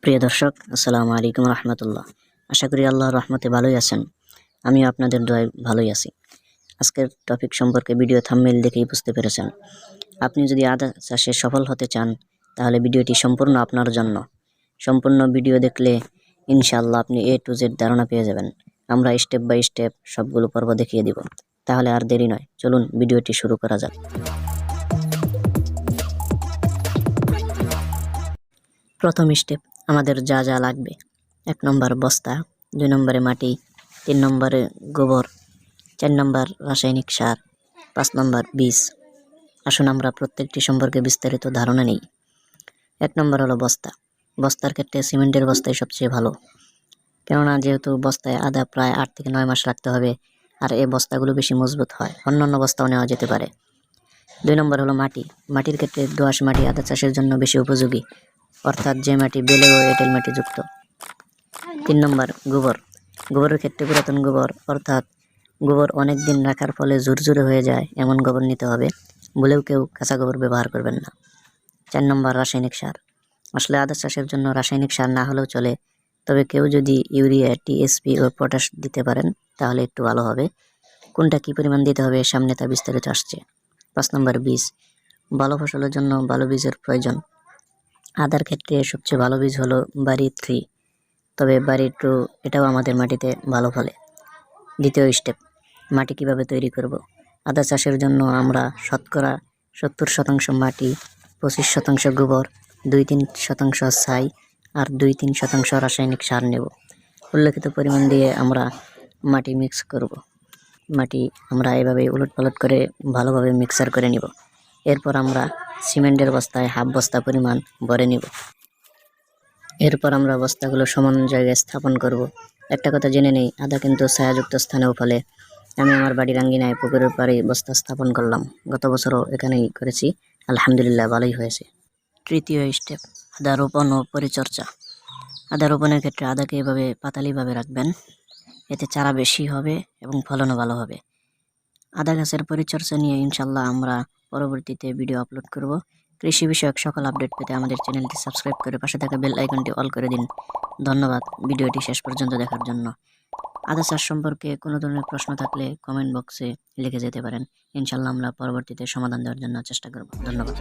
প্রিয় দর্শক, আসসালামু আলাইকুম রহমতুল্লাহ। আশা করি আল্লাহর রহমতে ভালোই আছেন। আমিও আপনাদের দোয়ায় ভালোই আছি। আজকের টপিক সম্পর্কে ভিডিও থাম্বনেইল দেখেই বুঝতে পেরেছেন। আপনি যদি আদা চাষে সফল হতে চান তাহলে ভিডিওটি সম্পূর্ণ আপনার জন্য। সম্পূর্ণ ভিডিও দেখলে ইনশাআল্লাহ আপনি A to Z ধারণা পেয়ে যাবেন। আমরা স্টেপ বাই স্টেপ সবগুলো পর্ব দেখিয়ে দিব। তাহলে আর দেরি নয়, চলুন ভিডিওটি শুরু করা যাক। প্রথম স্টেপ, আমাদের যা যা লাগবে: 1 নম্বর বস্তা, 2 নম্বরে মাটি, 3 নম্বরে গোবর, 4 নম্বর রাসায়নিক সার, 5 নম্বর বীজ। আসুন আমরা প্রত্যেকটি সম্পর্কে বিস্তারিত ধারণা নেই। 1 নম্বর হলো বস্তা। বস্তার ক্ষেত্রে সিমেন্টের বস্তাই সবচেয়ে ভালো, কেননা যেহেতু বস্তায় আদা প্রায় 8 থেকে 9 মাস রাখতে হবে, আর এই বস্তাগুলো বেশি মজবুত হয়। অন্যান্য বস্তাও নেওয়া যেতে পারে। 2 নম্বর হলো মাটি। মাটির ক্ষেত্রে দোআঁশ মাটি আদা চাষের জন্য বেশি উপযোগী, অর্থাৎ যে মাটি বেলে ও এঁটেল মাটি যুক্ত। 3 নম্বর গোবর। গোবরের ক্ষেত্রে পুরাতন গোবর, অর্থাৎ গোবর অনেক দিন রাখার ফলে ঝুরঝুরে হয়ে যায় এমন গোবর নিতে হবে। ভুলেও কেউ কাঁচা গোবর ব্যবহার করবেন না। 4 নম্বর রাসায়নিক সার। আসলে আদা চাষের জন্য রাসায়নিক সার না হলেও চলে, তবে কেউ যদি ইউরিয়া, টিএসপি ও পটাশ দিতে পারেন তাহলে একটু ভালো হবে। কোনটা কী পরিমাণ দিতে হবে সামনে তা বিস্তারিত আসছে। 5 নম্বর বীজ। ভালো ফসলের জন্য ভালো বীজের প্রয়োজন। আদার ক্ষেত্রে সবচেয়ে ভালো বীজ হলো বাড়ি 3, তবে বাড়ি 2 এটাও আমাদের মাটিতে ভালো ফলে। দ্বিতীয় স্টেপ, মাটি কিভাবে তৈরি করব। আদা চাষের জন্য আমরা শতকরা 70% মাটি, 25% গোবর, 2-3% ছাই আর 2-3% রাসায়নিক সার নেব। উল্লেখিত পরিমাণ দিয়ে আমরা মাটি মিক্স করব। মাটি আমরা এভাবে উলটপালট করে ভালোভাবে মিক্সার করে নিব। এরপর আমরা সিমেন্টের বস্তায় হাফ বস্তা পরিমাণ ভরে নিব। এরপর আমরা বস্তাগুলো সমান জায়গায় স্থাপন করব। একটা কথা জেনে নেই, আদা কিন্তু ছায়াযুক্ত স্থানেও ফলে। আমি আমার বাড়ির আঙ্গিনায় পুকুরের পাড়ে বস্তা স্থাপন করলাম। গত বছরও এখানেই করেছি, আলহামদুলিল্লাহ ভালোই হয়েছে। তৃতীয় স্টেপ, আদা রোপণ ও পরিচর্যা। আদা রোপণের ক্ষেত্রে আদাকে এভাবে পাতালিভাবে রাখবেন, এতে চারা বেশি হবে এবং ফলনও ভালো হবে। আদা গাছের পরিচর্যা নিয়ে ইনশাল্লাহ আমরা পরবর্তীতে ভিডিও আপলোড করব। কৃষি বিষয়ক সকল আপডেট পেতে আমাদের চ্যানেলটি সাবস্ক্রাইব করে পাশে থাকা বেল আইকনটি অল করে দিন। ধন্যবাদ ভিডিওটি শেষ পর্যন্ত দেখার জন্য। আদা চাষ সম্পর্কে কোনো ধরনের প্রশ্ন থাকলে কমেন্ট বক্সে লিখে যেতে পারেন। ইনশাল্লাহ আমরা পরবর্তীতে সমাধান দেওয়ার জন্য চেষ্টা করব। ধন্যবাদ।